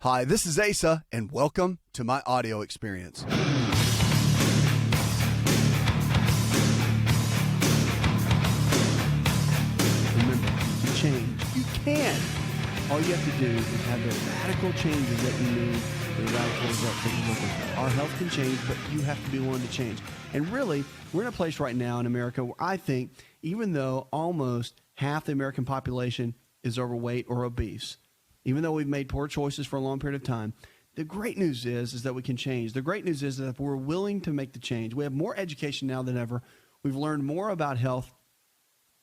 Hi, this is Asa, and welcome to my audio experience. Remember, to change, you can. All you have to do is have the radical changes that you need, the radical results that you're looking for. Our health can change, but you have to be willing to change. And really, we're in a place right now in America where I think, even though almost half the American population is overweight or obese, even though we've made poor choices for a long period of time, the great news is that we can change. The great news is that if we're willing to make the change, we have more education now than ever. We've learned more about health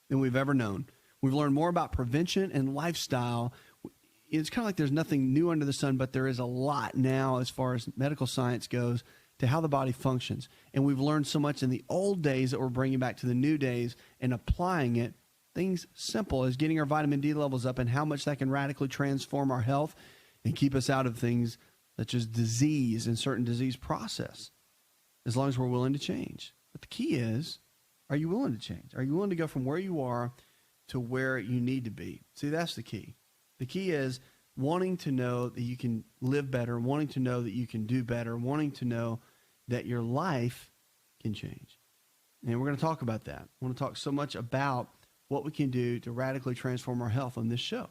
than we've ever known. We've learned more about prevention and lifestyle. It's kind of like there's nothing new under the sun, but there is a lot now as far as medical science goes to how the body functions. And we've learned so much in the old days that we're bringing back to the new days and applying it. Things simple as getting our vitamin D levels up and how much that can radically transform our health and keep us out of things such as disease and certain disease process, as long as we're willing to change. But the key is, are you willing to change? Are you willing to go from where you are to where you need to be? See, that's the key. The key is wanting to know that you can live better, wanting to know that you can do better, wanting to know that your life can change. And we're going to talk about that. I want to talk so much about what we can do to radically transform our health on this show.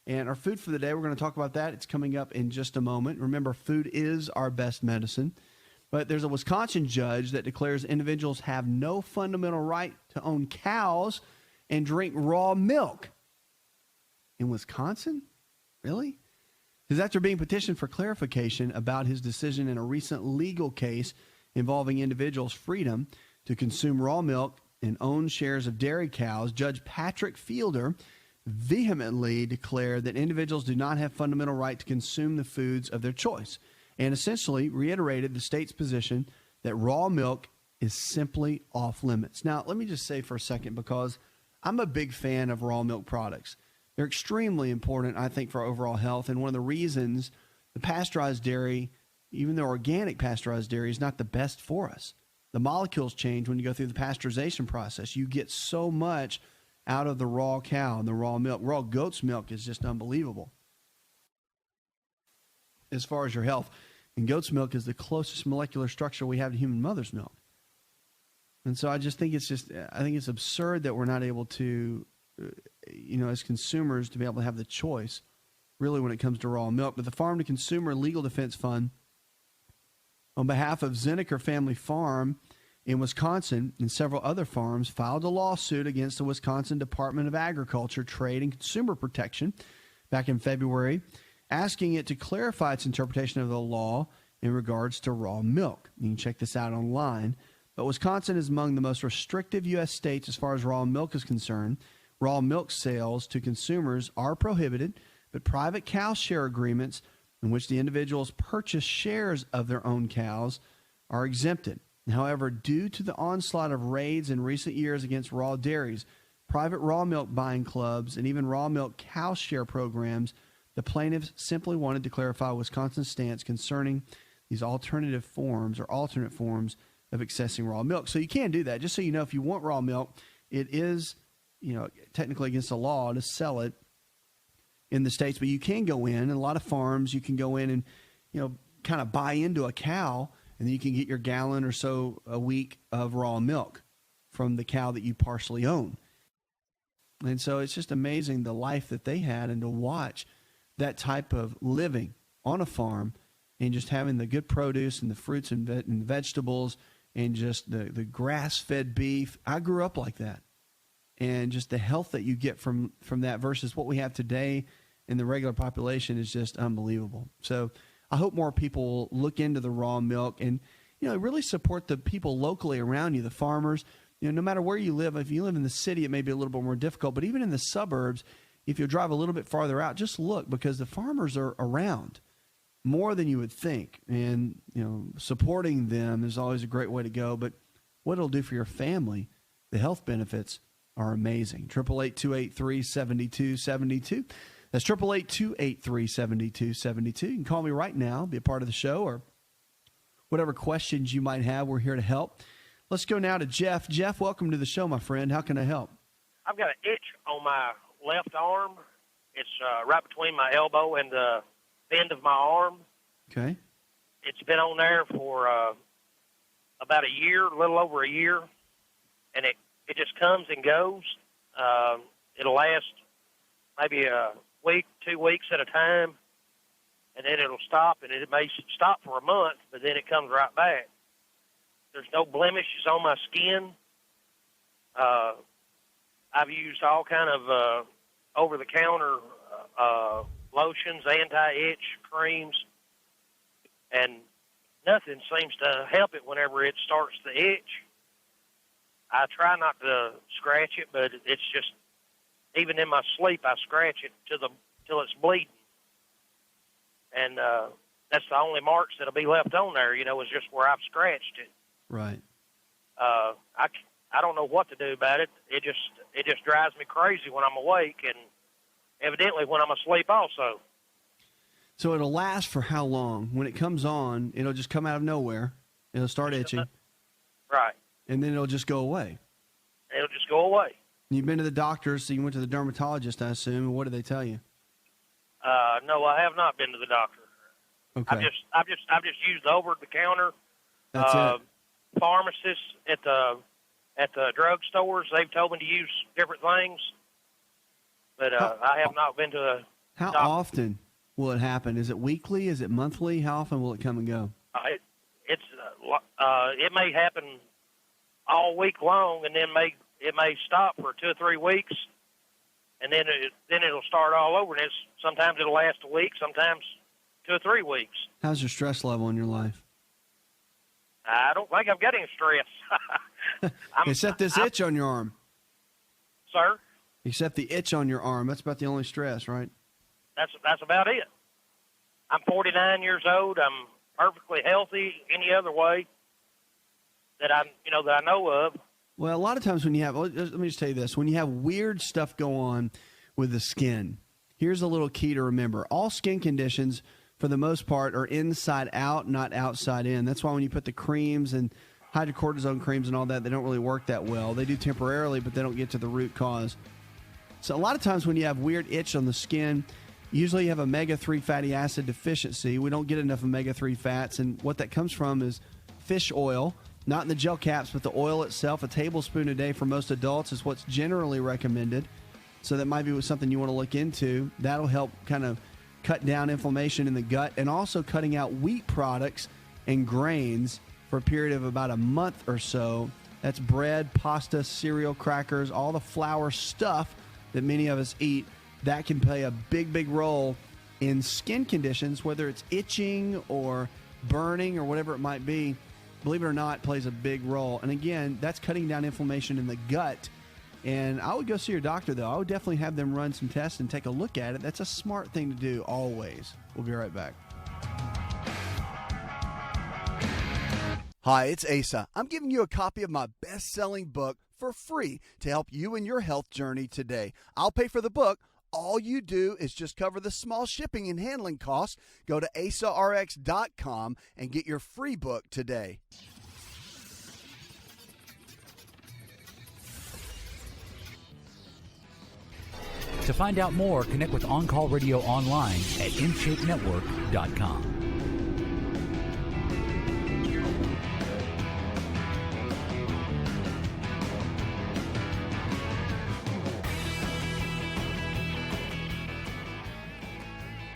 And our food for the day, we're going to talk about that. It's coming up in just a moment. Remember, food is our best medicine. But there's a Wisconsin judge that declares individuals have no fundamental right to own cows and drink raw milk. In Wisconsin? Really? This is after being petitioned for clarification about his decision in a recent legal case involving individuals' freedom to consume raw milk and own shares of dairy cows. Judge Patrick Fielder vehemently declared that individuals do not have fundamental right to consume the foods of their choice, and essentially reiterated the state's position that raw milk is simply off limits. Now, let me just say for a second, because I'm a big fan of raw milk products. They're extremely important, I think, for our overall health, and one of the reasons the pasteurized dairy, even the organic pasteurized dairy, is not the best for us. The molecules change when you go through the pasteurization process. You get so much out of the raw cow and the raw milk. Raw goat's milk is just unbelievable as far as your health. And goat's milk is the closest molecular structure we have to human mother's milk. And so I just think I think it's absurd that we're not able to, as consumers, to be able to have the choice, really, when it comes to raw milk. But the Farm to Consumer Legal Defense Fund, on behalf of Zinnecker Family Farm in Wisconsin and several other farms, filed a lawsuit against the Wisconsin Department of Agriculture, Trade, and Consumer Protection back in February, asking it to clarify its interpretation of the law in regards to raw milk. You can check this out online. But Wisconsin is among the most restrictive U.S. states as far as raw milk is concerned. Raw milk sales to consumers are prohibited, but private cow share agreements in which the individuals purchase shares of their own cows are exempted. However, due to the onslaught of raids in recent years against raw dairies, private raw milk buying clubs, and even raw milk cow share programs, the plaintiffs simply wanted to clarify Wisconsin's stance concerning these alternate forms of accessing raw milk. So you can do that. Just so you know, if you want raw milk, it is, technically against the law to sell it in the states, but you can go in, and a lot of farms, you can go in and, kind of buy into a cow, and then you can get your gallon or so a week of raw milk from the cow that you partially own. And so it's just amazing the life that they had, and to watch that type of living on a farm and just having the good produce and the fruits and vegetables and just the grass-fed beef. I grew up like that. And just the health that you get from that versus what we have today in the regular population is just unbelievable. So I hope more people will look into the raw milk and, really support the people locally around you, the farmers. No matter where you live, if you live in the city, it may be a little bit more difficult. But even in the suburbs, if you drive a little bit farther out, just look, because the farmers are around more than you would think. And, supporting them is always a great way to go. But what it'll do for your family, the health benefits are amazing. 888-283-7272. That's 888-283-7272. You can call me right now, be a part of the show, or whatever questions you might have. We're here to help. Let's go now to Jeff. Jeff, welcome to the show, my friend. How can I help? I've got an itch on my left arm. It's right between my elbow and the bend of my arm. Okay. It's been on there for about a year, a little over a year, and it just comes and goes. It'll last maybe a week, 2 weeks at a time, and then it'll stop, and it may stop for a month, but then it comes right back. There's no blemishes on my skin. I've used all kind of over-the-counter lotions, anti-itch creams, and nothing seems to help it whenever it starts to itch. I try not to scratch it, but it's just, even in my sleep, I scratch it till it's bleeding. And that's the only marks that'll be left on there, is just where I've scratched it. Right. I don't know what to do about it. It just drives me crazy when I'm awake, and evidently when I'm asleep also. So it'll last for how long? When it comes on, it'll just come out of nowhere. It'll start itching. Right. And then it'll just go away. It'll just go away. You've been to the doctor, so you went to the dermatologist, I assume. And what did they tell you? No, I have not been to the doctor. Okay. I've just used over-the-counter. That's it. Pharmacists at the drug stores, they've told me to use different things, but I have not been to a How doctor. often will it happen? Is it weekly? Is it monthly? How often will it come and go? It may happen all week long, and then it may stop for 2 or 3 weeks, and then it'll start all over. And sometimes it'll last a week, sometimes 2 or 3 weeks. How's your stress level in your life? I don't think I've got any stress. Except this itch on your arm. Sir? Except the itch on your arm. That's about the only stress, right? That's about it. I'm 49 years old. I'm perfectly healthy any other way that I know of. Well, a lot of times when you have, let me just tell you this, when you have weird stuff go on with the skin, here's a little key to remember. All skin conditions, for the most part, are inside out, not outside in. That's why when you put the creams and hydrocortisone creams and all that, they don't really work that well. They do temporarily, but they don't get to the root cause. So a lot of times when you have weird itch on the skin, usually you have omega-3 fatty acid deficiency. We don't get enough omega-3 fats, and what that comes from is fish oil, not in the gel caps, but the oil itself. A tablespoon a day for most adults is what's generally recommended. So that might be something you want to look into. That'll help kind of cut down inflammation in the gut, and also cutting out wheat products and grains for a period of about a month or so. That's bread, pasta, cereal, crackers, all the flour stuff that many of us eat. That can play a big, big role in skin conditions, whether it's itching or burning or whatever it might be. Believe it or not, plays a big role. And again, that's cutting down inflammation in the gut. And I would go see your doctor, though. I would definitely have them run some tests and take a look at it. That's a smart thing to do always. We'll be right back. Hi, it's Asa. I'm giving you a copy of my best-selling book for free to help you in your health journey today. I'll pay for the book. All you do is just cover the small shipping and handling costs. Go to AsaRx.com and get your free book today. To find out more, connect with On Call Radio online at InShapeNetwork.com.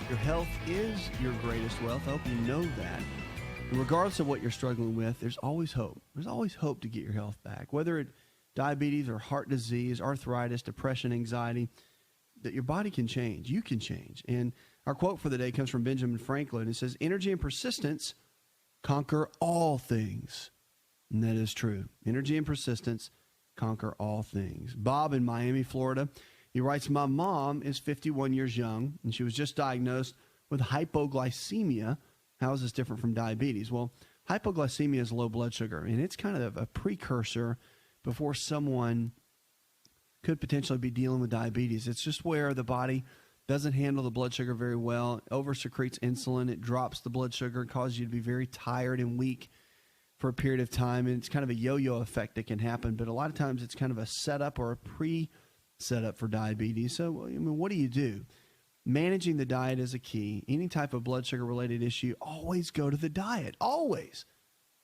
Your health is your greatest wealth. I hope you know that. And regardless of what you're struggling with, there's always hope. There's always hope to get your health back. Whether it's diabetes or heart disease, arthritis, depression, anxiety, that your body can change. You can change. And our quote for the day comes from Benjamin Franklin. It says, "Energy and persistence conquer all things." And that is true. Energy and persistence conquer all things. Bob in Miami, Florida, he writes, "My mom is 51 years young, and she was just diagnosed with hypoglycemia." How is this different from diabetes? Well, hypoglycemia is low blood sugar, and it's kind of a precursor before someone could potentially be dealing with diabetes. It's just where the body doesn't handle the blood sugar very well, over-secretes insulin, it drops the blood sugar, causes you to be very tired and weak for a period of time, and it's kind of a yo-yo effect that can happen, but a lot of times it's kind of a setup or a pre-setup for diabetes. So, I mean, what do? managing the diet is a key. Any type of blood sugar related issue, always go to the diet. Always.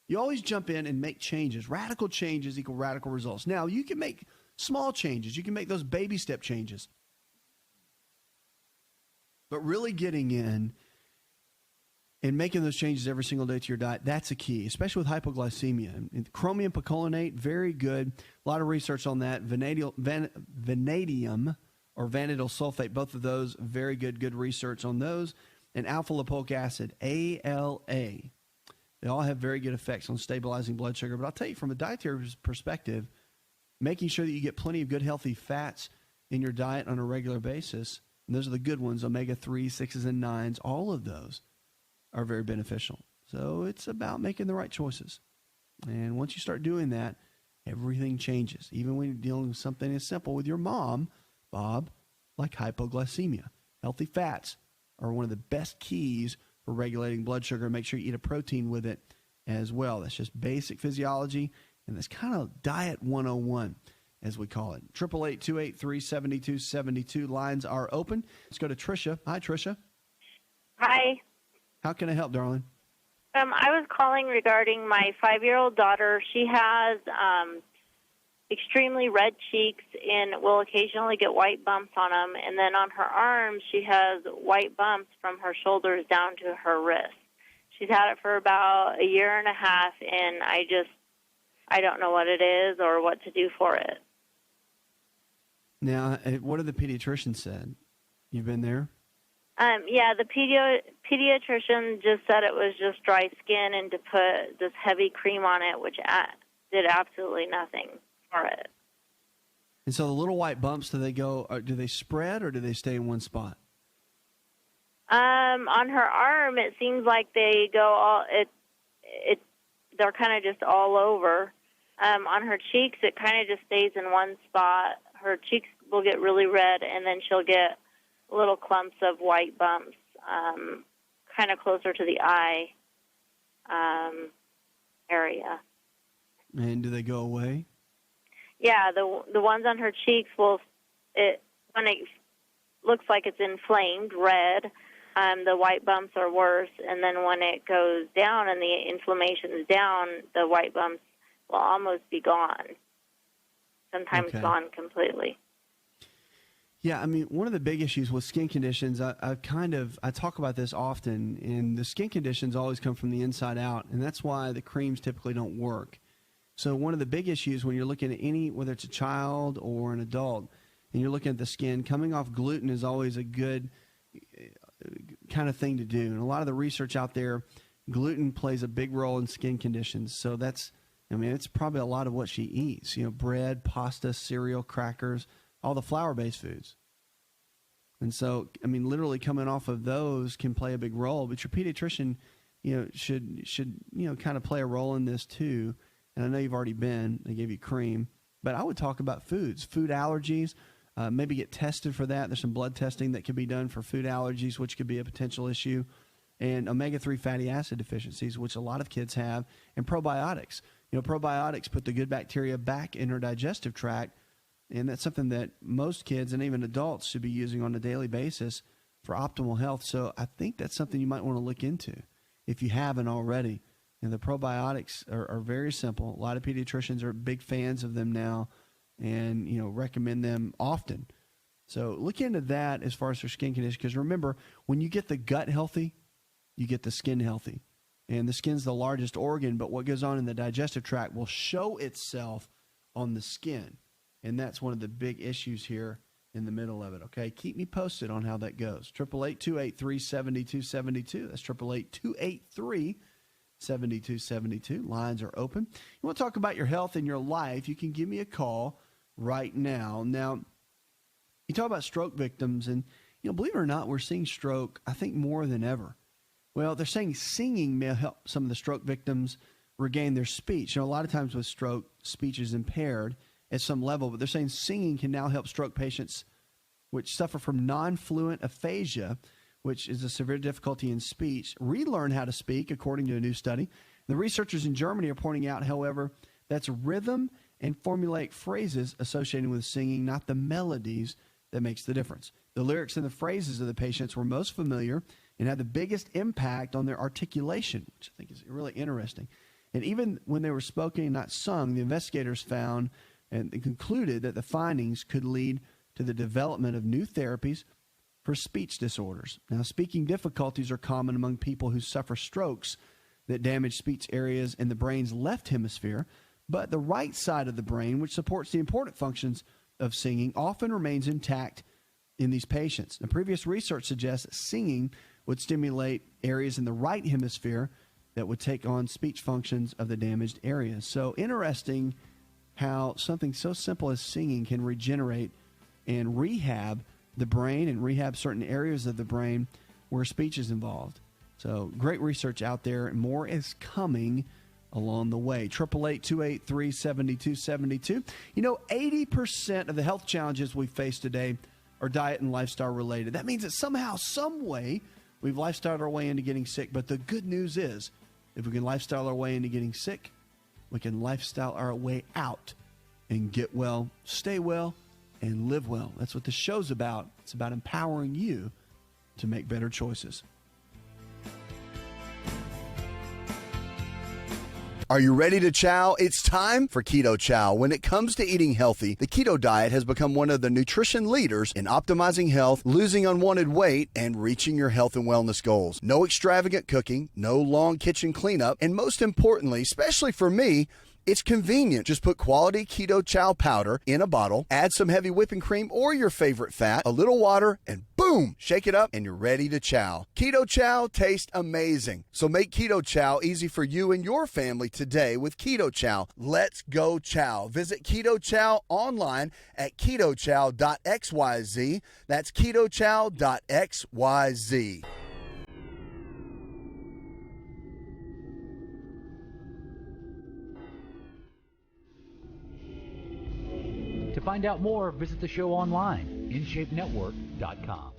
You always jump in and make changes. Radical changes equal radical results. Now, you can make small changes. You can make those baby step changes. But really getting in and making those changes every single day to your diet, that's a key, especially with hypoglycemia. And chromium picolinate, very good. A lot of research on that. Vanadium or vanadyl sulfate, both of those, very good research on those. And alpha lipoic acid, ALA. They all have very good effects on stabilizing blood sugar. But I'll tell you, from a dietary perspective, making sure that you get plenty of good, healthy fats in your diet on a regular basis, and those are the good ones, omega-3, 6s, and 9s, all of those are very beneficial. So it's about making the right choices. And once you start doing that, everything changes. Even when you're dealing with something as simple with your mom, Bob, like hypoglycemia. Healthy fats are one of the best keys for regulating blood sugar. Make sure you eat a protein with it as well. That's just basic physiology, and that's kind of diet 101, as we call it. 888-283-7272. Lines are open. Let's go to Tricia. Hi, Tricia. Hi. How can I help, darling? I was calling regarding my 5-year-old daughter. She has extremely red cheeks and will occasionally get white bumps on them. And then on her arms, she has white bumps from her shoulders down to her wrist. She's had it for about a year and a half, and I don't know what it is or what to do for it. Now, what have the pediatrician said? You've been there? Yeah, the pediatrician just said it was just dry skin and to put this heavy cream on it, which did absolutely nothing for it. And so the little white bumps, do they spread or do they stay in one spot? On her arm, it seems like they go they're kind of just all over. On her cheeks, it kind of just stays in one spot. Her cheeks will get really red, and then she'll get little clumps of white bumps, kind of closer to the eye area. And do they go away? Yeah, the ones on her cheeks when it looks like it's inflamed, red, the white bumps are worse, and then when it goes down and the inflammation is down, the white bumps will almost be gone. Sometimes gone completely. Yeah, I mean, one of the big issues with skin conditions, I talk about this often, and the skin conditions always come from the inside out, and that's why the creams typically don't work. So one of the big issues when you're looking at whether it's a child or an adult, and you're looking at the skin, coming off gluten is always a good kind of thing to do. And a lot of the research out there, gluten plays a big role in skin conditions. So it's probably a lot of what she eats. Bread, pasta, cereal, crackers, all the flour-based foods. And so, literally coming off of those can play a big role. But your pediatrician, should kind of play a role in this too. And I know you've already been. They gave you cream. But I would talk about foods, food allergies. Maybe get tested for that. There's some blood testing that can be done for food allergies, which could be a potential issue. And omega-3 fatty acid deficiencies, which a lot of kids have. And probiotics. Probiotics put the good bacteria back in her digestive tract. And that's something that most kids and even adults should be using on a daily basis for optimal health. So I think that's something you might want to look into if you haven't already. And the probiotics are very simple. A lot of pediatricians are big fans of them now and, recommend them often. So look into that as far as her skin condition. Because remember, when you get the gut healthy, you get the skin healthy. And the skin's the largest organ, but what goes on in the digestive tract will show itself on the skin. And that's one of the big issues here in the middle of it, okay? Keep me posted on how that goes. 888-283-7272. That's 888-283-7272. Lines are open. You want to talk about your health and your life, you can give me a call right now. Now, you talk about stroke victims, and, believe it or not, we're seeing stroke, I think, more than ever. Well, they're saying singing may help some of the stroke victims regain their speech. A lot of times with stroke, speech is impaired at some level, but they're saying singing can now help stroke patients which suffer from non-fluent aphasia, which is a severe difficulty in speech, relearn how to speak, according to a new study. The researchers in Germany are pointing out, however, that's rhythm and formulaic phrases associated with singing, not the melodies that makes the difference. The lyrics and the phrases of the patients were most familiar and had the biggest impact on their articulation, which I think is really interesting. And even when they were spoken and not sung, the investigators found and concluded that the findings could lead to the development of new therapies for speech disorders. Now, speaking difficulties are common among people who suffer strokes that damage speech areas in the brain's left hemisphere, but the right side of the brain, which supports the important functions of singing, often remains intact in these patients. Now, previous research suggests that singing would stimulate areas in the right hemisphere that would take on speech functions of the damaged areas. So interesting how something so simple as singing can regenerate and rehab the brain and rehab certain areas of the brain where speech is involved. So great research out there, and more is coming along the way. 888-283-7272. 80% of the health challenges we face today are diet and lifestyle related. That means that somehow, some way, we've lifestyled our way into getting sick. But the good news is, if we can lifestyle our way into getting sick, we can lifestyle our way out and get well, stay well, and live well. That's what the show's about. It's about empowering you to make better choices. Are you ready to chow? It's time for Keto Chow. When it comes to eating healthy, the keto diet has become one of the nutrition leaders in optimizing health, losing unwanted weight, and reaching your health and wellness goals. No extravagant cooking, no long kitchen cleanup, and most importantly, especially for me, it's convenient. Just put quality Keto Chow powder in a bottle, add some heavy whipping cream or your favorite fat, a little water, and boom, shake it up and you're ready to chow. Keto Chow tastes amazing. So make Keto Chow easy for you and your family today with Keto Chow. Let's go chow. Visit Keto Chow online at ketochow.xyz. That's ketochow.xyz. To find out more, visit the show online, InShapeNetwork.com.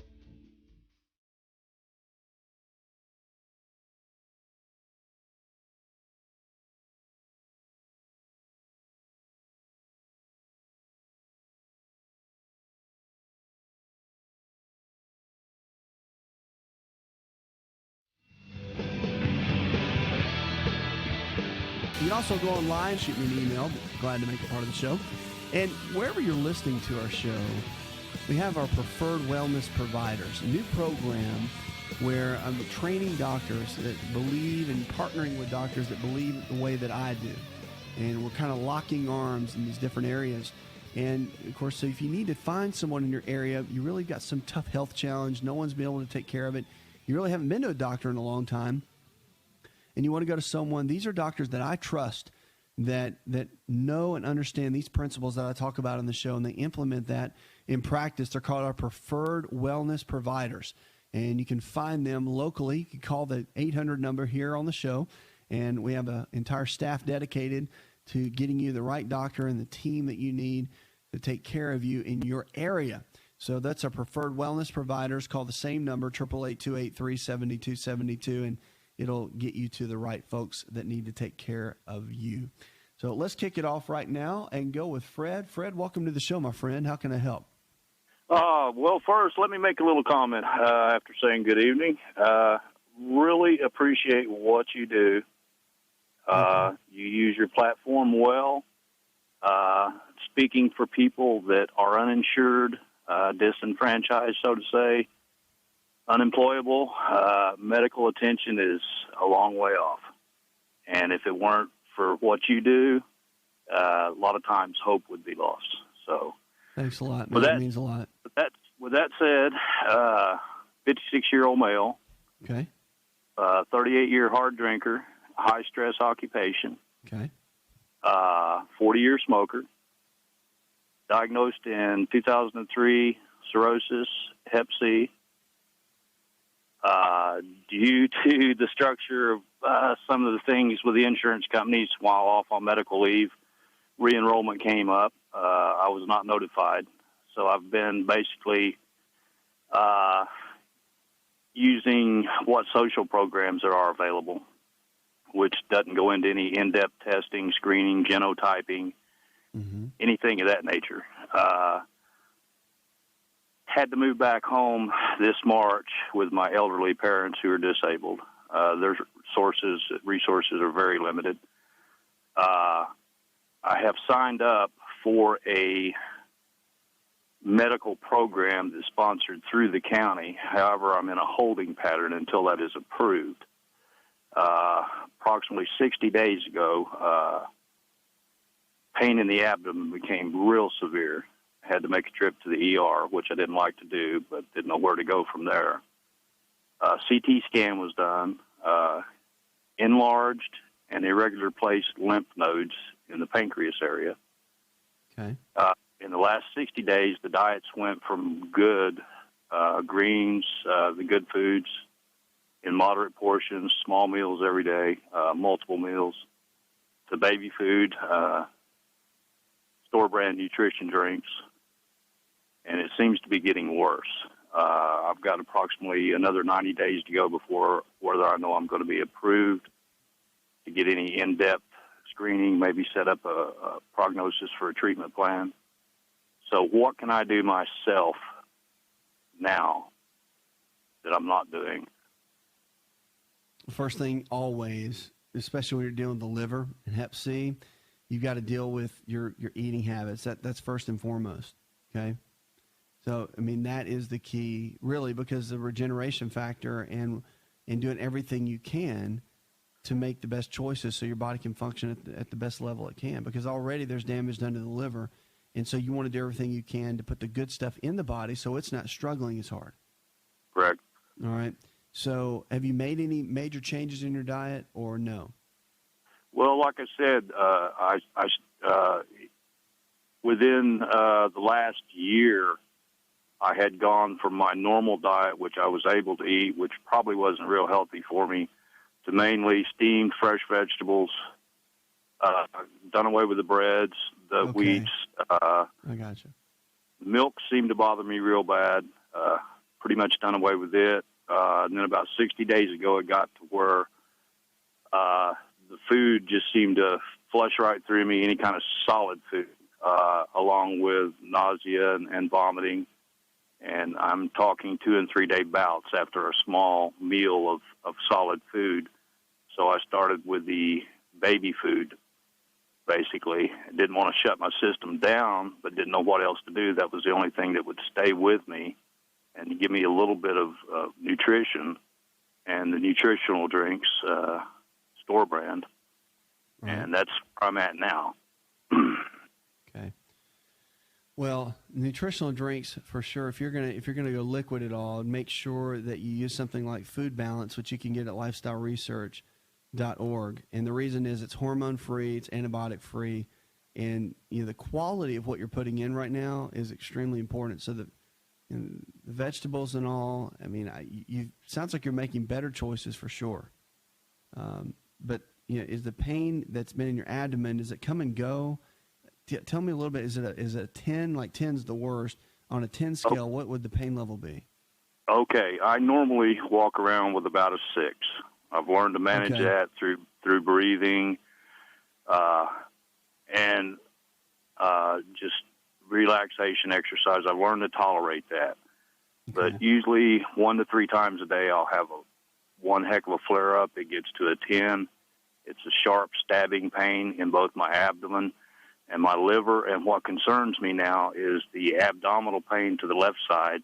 You can also go online, shoot me an email. Glad to make it part of the show. And wherever you're listening to our show, we have our preferred wellness providers, a new program where I'm training doctors that believe and partnering with doctors that believe the way that I do. And we're kind of locking arms in these different areas. And, of course, so if you need to find someone in your area, you really got some tough health challenge, no one's been able to take care of it, you really haven't been to a doctor in a long time, and you want to go to someone, these are doctors that I trust that know and understand these principles that I talk about in the show, and they implement that in practice. They're called our preferred wellness providers, and you can find them locally. You can call the 800 number here on the show, and we have an entire staff dedicated to getting you the right doctor and the team that you need to take care of you in your area. So that's our preferred wellness providers. Call the same number, 888-283-7272, and it'll get you to the right folks that need to take care of you. So let's kick it off right now and go with Fred. Fred, welcome to the show, my friend. How can I help? Well, first, let me make a little comment after saying good evening. Really appreciate what you do. You use your platform well, speaking for people that are uninsured, disenfranchised, so to say, unemployable. Medical attention is a long way off. And if it weren't for what you do, a lot of times hope would be lost. So, thanks a lot, man. That means a lot. With that said, 56-year-old male, okay, 38-year hard drinker, high-stress occupation, okay, 40-year smoker, diagnosed in 2003, cirrhosis, Hep C. Due to the structure of some of the things with the insurance companies while off on medical leave, re-enrollment came up. I was not notified. So I've been basically using what social programs there are available, which doesn't go into any in-depth testing, screening, genotyping, anything of that nature. had to move back home this March with my elderly parents who are disabled. Their resources are very limited. I have signed up for a medical program that's sponsored through the county. However, I'm in a holding pattern until that is approved. Approximately 60 days ago, pain in the abdomen became real severe. I had to make a trip to the ER, which I didn't like to do, but didn't know where to go from there. CT scan was done, enlarged and irregular placed lymph nodes in the pancreas area. Okay. In the last 60 days, the diets went from good greens, the good foods, in moderate portions, small meals every day, multiple meals, to baby food, store-brand nutrition drinks, and it seems to be getting worse. I've got approximately another 90 days to go before whether I know I'm going to be approved to get any in-depth screening, maybe set up a prognosis for a treatment plan. So what can I do myself now that I'm not doing? First thing, always, especially when you're dealing with the liver and Hep C, you've got to deal with your eating habits. That's first and foremost, okay? So, I mean, that is the key, really, because the regeneration factor and doing everything you can to make the best choices so your body can function at the best level it can, because already there's damage done to the liver, and so you want to do everything you can to put the good stuff in the body so it's not struggling as hard. Correct. All right. So have you made any major changes in your diet or no? Well, like I said, within the last year, I had gone from my normal diet, which I was able to eat, which probably wasn't real healthy for me, to mainly steamed fresh vegetables, done away with the breads, the wheats. I gotcha. Milk seemed to bother me real bad, pretty much done away with it. And then about 60 days ago, it got to where the food just seemed to flush right through me, any kind of solid food, along with nausea and vomiting. And I'm talking 2 and 3 day bouts after a small meal of solid food. So I started with the baby food, basically. I didn't want to shut my system down, but didn't know what else to do. That was the only thing that would stay with me and give me a little bit of nutrition, and the nutritional drinks, store brand. Right. And that's where I'm at now. Okay. Well, nutritional drinks for sure. If you're gonna go liquid at all, make sure that you use something like Food Balance, which you can get at lifestyleresearch.org. And the reason is it's hormone free, it's antibiotic free, and the quality of what you're putting in right now is extremely important. So the vegetables and all. I mean, you sounds like you're making better choices for sure. But is the pain that's been in your abdomen, does it come and go? Tell me a little bit. Is it a 10? Like 10's the worst. On a 10 scale, what would the pain level be? Okay, I normally walk around with about a 6. I've learned to manage that through breathing, and just relaxation exercise. I've learned to tolerate that. Okay. But usually 1 to 3 times a day, I'll have one heck of a flare up. It gets to a 10. It's a sharp stabbing pain in both my abdomen and my liver. And what concerns me now is the abdominal pain to the left side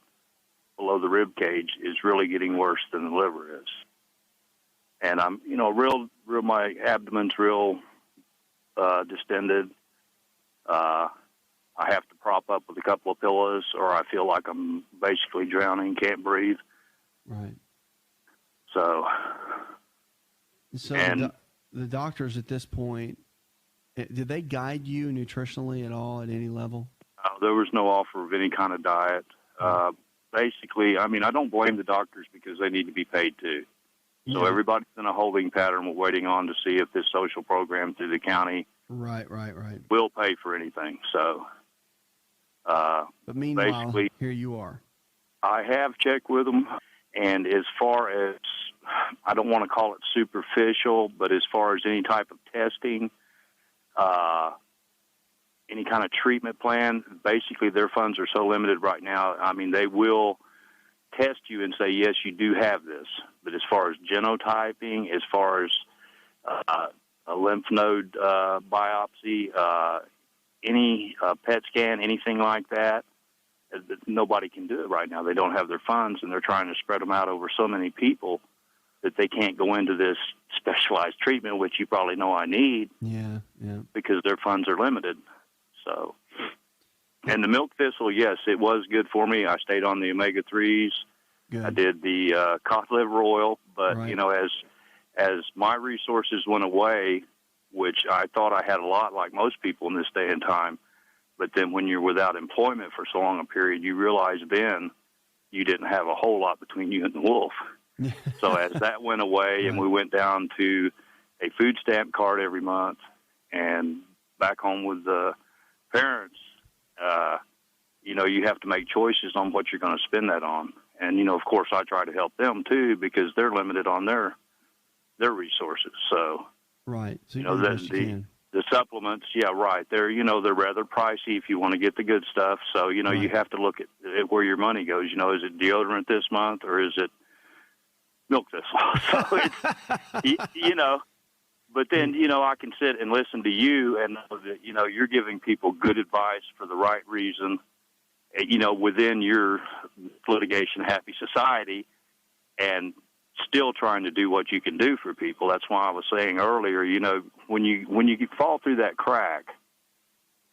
below the rib cage is really getting worse than the liver is. And I'm, my abdomen's real distended. I have to prop up with a couple of pillows, or I feel like I'm basically drowning, can't breathe. Right. So the doctors at this point, did they guide you nutritionally at all at any level? There was no offer of any kind of diet. Basically, I mean, I don't blame the doctors because they need to be paid too. Yeah. So everybody's in a holding pattern. We're waiting on to see if this social program through the county will pay for anything. So, but meanwhile, here you are. I have checked with them, and as far as, I don't want to call it superficial, but as far as any type of testing, any kind of treatment plan. Basically, their funds are so limited right now. I mean, they will test you and say, yes, you do have this. But as far as genotyping, as far as a lymph node biopsy, any PET scan, anything like that, nobody can do it right now. They don't have their funds, and they're trying to spread them out over so many people that they can't go into this specialized treatment, which you probably know I need. Yeah. Because their funds are limited. So, and the milk thistle, yes, it was good for me. I stayed on the omega-3s. Good. I did the cod liver oil, but Right. you know, as my resources went away, which I thought I had a lot, like most people in this day and time, but then when you're without employment for so long a period, you realize then you didn't have a whole lot between you and the wolf. So as that went away, and we went down to a food stamp card every month, and back home with the parents, you know, you have to make choices on what you're going to spend that on. And, you know, of course, I try to help them, too, because they're limited on their resources. So, Right. So you know, the supplements, yeah, right. They're, you know, they're rather pricey if you want to get the good stuff. So, you know, you have to look at where your money goes. You know, is it deodorant this month, or is it milk thistle? So it's, you know, but then, you know, I can sit and listen to you and know that, you know, you're giving people good advice for the right reason, you know, within your litigation happy society, and still trying to do what you can do for people. That's why I was saying earlier, you know, when you fall through that crack,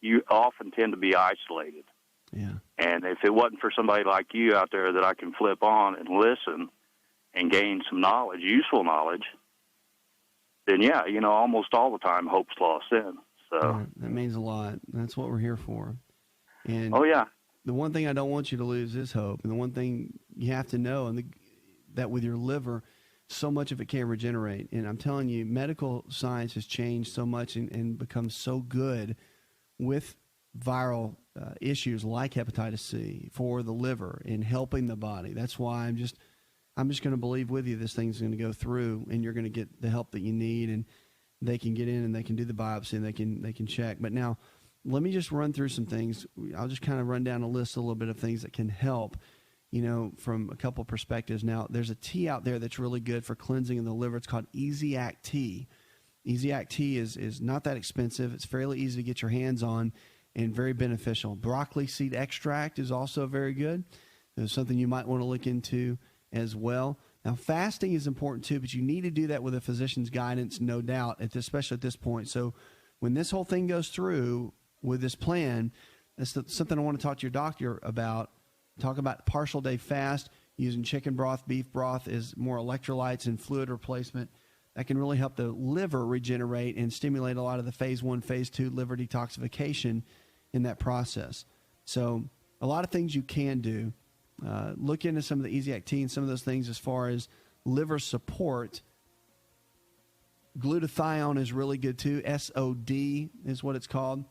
you often tend to be isolated. Yeah. And if it wasn't for somebody like you out there that I can flip on and listen and gain some knowledge, useful knowledge, then, yeah, you know, almost all the time hope's lost in. So that means a lot. That's what we're here for. And oh, yeah. the one thing I don't want you to lose is hope. And the one thing you have to know, that with your liver, so much of it can regenerate. And I'm telling you, medical science has changed so much and become so good with viral issues like hepatitis C for the liver in helping the body. That's why I'm just going to believe with you this thing's going to go through, and you're going to get the help that you need, and they can get in and they can do the biopsy and they can check. But now, let me just run through some things. I'll just kind of run down a list, a little bit of things that can help, you know, from a couple of perspectives. Now, there's a tea out there that's really good for cleansing of the liver. It's called Easy Act Tea. Easy Act Tea is not that expensive. It's fairly easy to get your hands on and very beneficial. Broccoli seed extract is also very good. There's something you might want to look into as well. Now, fasting is important too, but you need to do that with a physician's guidance, no doubt, especially at this point. So when this whole thing goes through with this plan, that's something I want to talk to your doctor about. Talk about partial day fast, using chicken broth, beef broth as more electrolytes and fluid replacement. That can really help the liver regenerate and stimulate a lot of the phase 1, phase 2 liver detoxification in that process. So a lot of things you can do. Look into some of the Easy Act Tea and some of those things as far as liver support. Glutathione is really good too. SOD is what it's called.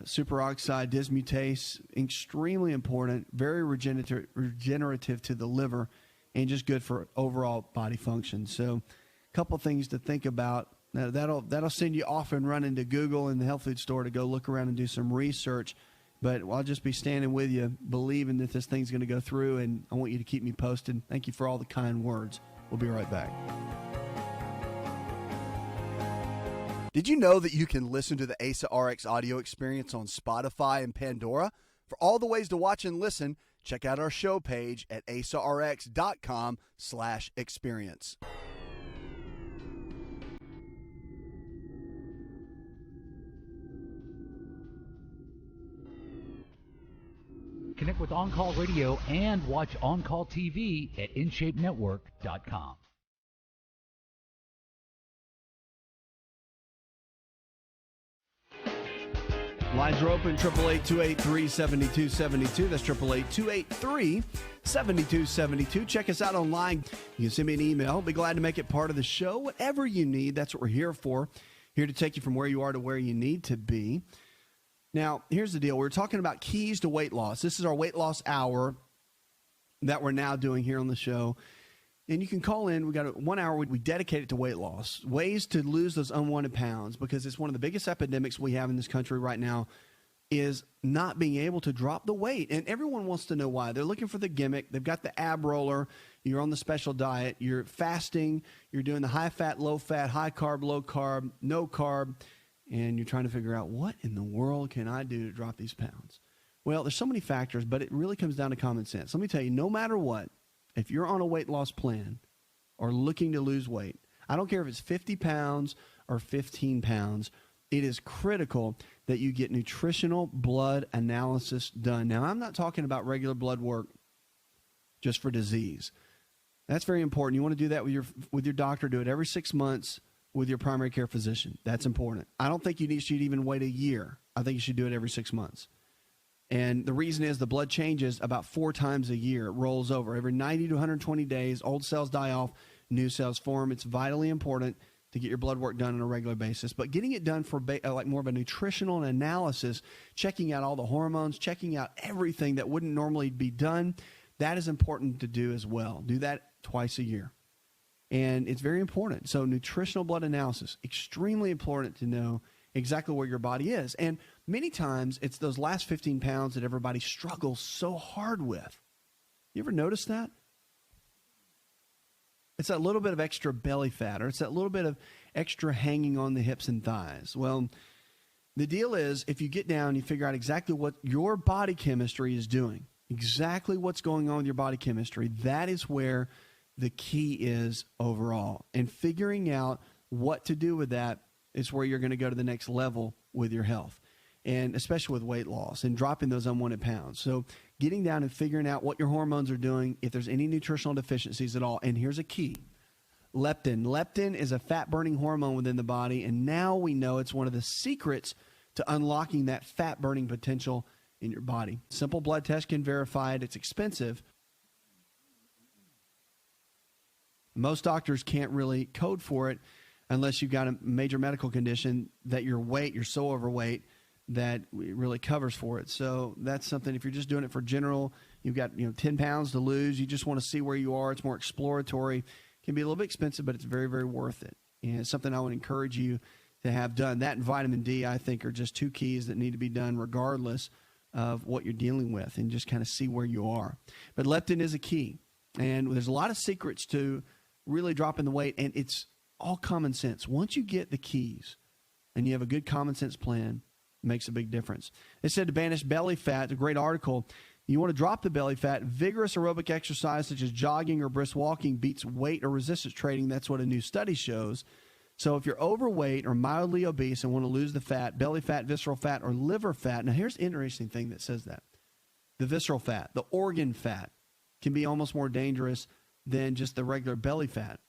Superoxide dismutase, extremely important, very regenerative to the liver, and just good for overall body function. So a couple things to think about. Now, that'll send you off and running to Google and the health food store to go look around and do some research. But I'll just be standing with you, believing that this thing's going to go through, and I want you to keep me posted. Thank you for all the kind words. We'll be right back. Did you know that you can listen to the AsaRx audio experience on Spotify and Pandora? For all the ways to watch and listen, check out our show page at asarx.com/experience. Connect with On Call Radio and watch On Call TV at InShapeNetwork.com. Lines are open, 888-283-7272. That's 888-283-7272. Check us out online. You can send me an email. Be glad to make it part of the show. Whatever you need, that's what we're here for. Here to take you from where you are to where you need to be. Now, here's the deal. We're talking about keys to weight loss. This is our weight loss hour that we're now doing here on the show. And you can call in. We got 1 hour. We dedicate it to weight loss, ways to lose those unwanted pounds, because it's one of the biggest epidemics we have in this country right now is not being able to drop the weight. And everyone wants to know why. They're looking for the gimmick. They've got the ab roller. You're on the special diet. You're fasting. You're doing the high fat, low fat, high carb, low carb, no carb. And you're trying to figure out, what in the world can I do to drop these pounds? Well, there's so many factors, but it really comes down to common sense. Let me tell you, no matter what, if you're on a weight loss plan or looking to lose weight, I don't care if it's 50 pounds or 15 pounds, it is critical that you get nutritional blood analysis done. Now, I'm not talking about regular blood work just for disease. That's very important. You want to do that with your doctor. Do it every 6 months with your primary care physician. That's important. I don't think you should even wait a year. I think you should do it every 6 months. And the reason is the blood changes about 4 times a year. It rolls over. Every 90 to 120 days, old cells die off, new cells form. It's vitally important to get your blood work done on a regular basis. But getting it done for like more of a nutritional analysis, checking out all the hormones, checking out everything that wouldn't normally be done, that is important to do as well. Do that twice a year. And it's very important. So nutritional blood analysis, extremely important to know exactly where your body is. And many times it's those last 15 pounds that everybody struggles so hard with. You ever notice that? It's that little bit of extra belly fat, or it's that little bit of extra hanging on the hips and thighs. Well, the deal is, if you get down, you figure out exactly what your body chemistry is doing, exactly what's going on with your body chemistry, that is where the key is overall. And figuring out what to do with that is where you're going to go to the next level with your health, and especially with weight loss and dropping those unwanted pounds. So getting down and figuring out what your hormones are doing, if there's any nutritional deficiencies at all. And here's a key. Leptin. Leptin is a fat-burning hormone within the body, and now we know it's one of the secrets to unlocking that fat-burning potential in your body. Simple blood test can verify it. It's expensive. Most doctors can't really code for it unless you've got a major medical condition that your weight, you're so overweight that it really covers for it. So that's something, if you're just doing it for general, you've got 10 pounds to lose, you just want to see where you are, it's more exploratory, it can be a little bit expensive, but it's very, very worth it. And it's something I would encourage you to have done. That and vitamin D, I think, are just 2 keys that need to be done regardless of what you're dealing with, and just kind of see where you are. But leptin is a key. And there's a lot of secrets to really dropping the weight, and it's all common sense. Once you get the keys and you have a good common sense plan, it makes a big difference. They said to banish belly fat, a great article. You want to drop the belly fat, vigorous aerobic exercise such as jogging or brisk walking beats weight or resistance training. That's what a new study shows. So if you're overweight or mildly obese and want to lose the fat, belly fat, visceral fat, or liver fat. Now here's an interesting thing that says that. The visceral fat, the organ fat, can be almost more dangerous than just the regular belly fat.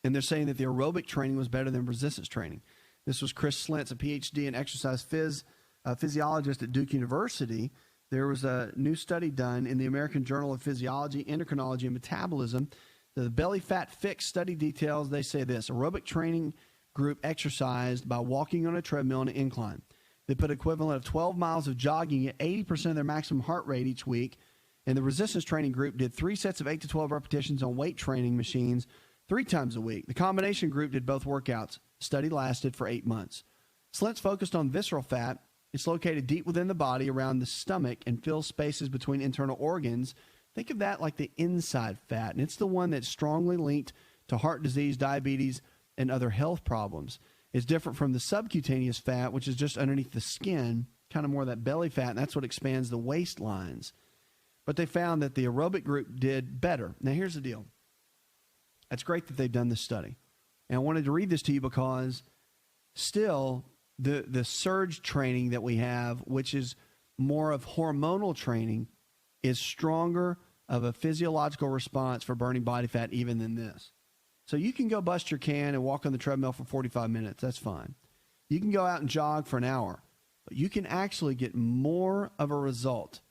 And they're saying that the aerobic training was better than resistance training. This was Chris Slentz, a PhD in exercise physiologist at Duke University. There was a new study done in the American Journal of Physiology, Endocrinology, and Metabolism. The belly fat fix study details, they say this: aerobic training group exercised by walking on a treadmill on an incline. They put equivalent of 12 miles of jogging at 80% of their maximum heart rate each week. And the resistance training group did 3 sets of 8 to 12 repetitions on weight training machines 3 times a week. The combination group did both workouts. The study lasted for 8 months. Slentz focused on visceral fat. It's located deep within the body around the stomach and fills spaces between internal organs. Think of that like the inside fat, and it's the one that's strongly linked to heart disease, diabetes, and other health problems. It's different from the subcutaneous fat, which is just underneath the skin, kind of more of that belly fat, and that's what expands the waistlines. But they found that the aerobic group did better. Now, here's the deal. It's great that they've done this study. And I wanted to read this to you because still the surge training that we have, which is more of hormonal training, is stronger of a physiological response for burning body fat even than this. So you can go bust your can and walk on the treadmill for 45 minutes. That's fine. You can go out and jog for an hour. But you can actually get more of a result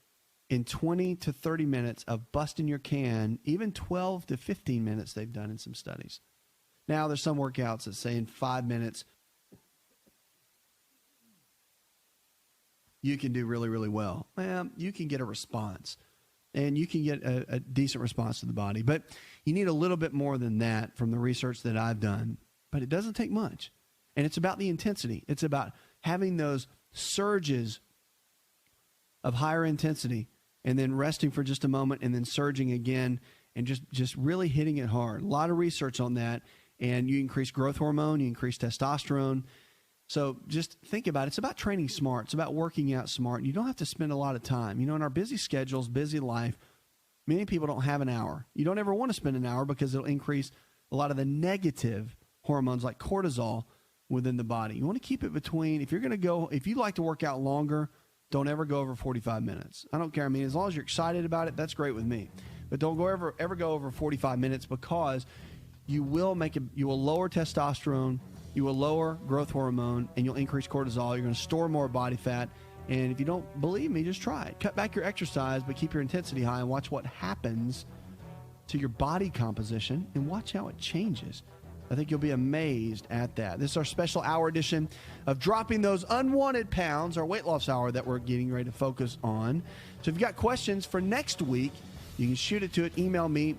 in 20 to 30 minutes of busting your can, even 12 to 15 minutes they've done in some studies. Now, there's some workouts that say in 5 minutes, you can do really, really well. Well, you can get a response. and you can get a decent response to the body. But you need a little bit more than that from the research that I've done. But it doesn't take much. And it's about the intensity. It's about having those surges of higher intensity and then resting for just a moment and then surging again and just really hitting it hard. A lot of research on that. And you increase growth hormone, you increase testosterone. So just think about it. It's about training smart. It's about working out smart. You don't have to spend a lot of time. In our busy schedules, busy life, many people don't have an hour. You don't ever want to spend an hour because it'll increase a lot of the negative hormones like cortisol within the body. You want to keep it between, if you like to work out longer, don't ever go over 45 minutes. I don't care. As long as you're excited about it, that's great with me. But don't ever go over 45 minutes because you will lower testosterone, you will lower growth hormone, and you'll increase cortisol. You're going to store more body fat. And if you don't believe me, just try it. Cut back your exercise, but keep your intensity high and watch what happens to your body composition and watch how it changes. I think you'll be amazed at that. This is our special hour edition of Dropping Those Unwanted Pounds, our weight loss hour that we're getting ready to focus on. So if you've got questions for next week, you can shoot it to it, email me,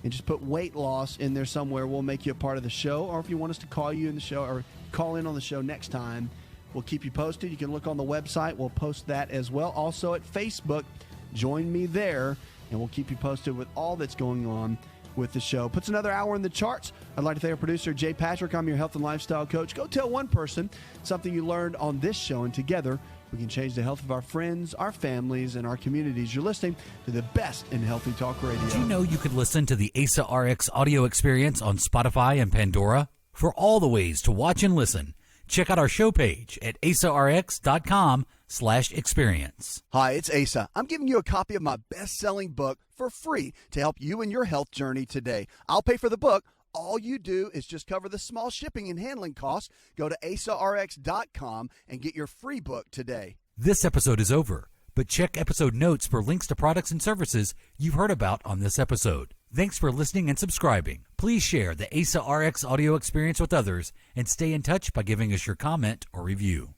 and just put weight loss in there somewhere. We'll make you a part of the show. Or if you want us to call you in the show or call in on the show next time, we'll keep you posted. You can look on the website. We'll post that as well. Also at Facebook, join me there, and we'll keep you posted with all that's going on with the show. Puts another hour in the charts. I'd like to thank our producer, Jay Patrick. I'm your health and lifestyle coach. Go tell one person something you learned on this show, and together we can change the health of our friends, our families, and our communities. You're listening to the best in healthy talk radio. Did you know you could listen to the AsaRx audio experience on Spotify and Pandora? For all the ways to watch and listen, check out our show page at asarx.com/experience. Hi, it's Asa. I'm giving you a copy of my best-selling book for free to help you in your health journey today. I'll pay for the book. All you do is just cover the small shipping and handling costs. Go to asarx.com and get your free book today. This episode is over, but check episode notes for links to products and services you've heard about on this episode. Thanks for listening and subscribing. Please share the AsaRx audio experience with others and stay in touch by giving us your comment or review.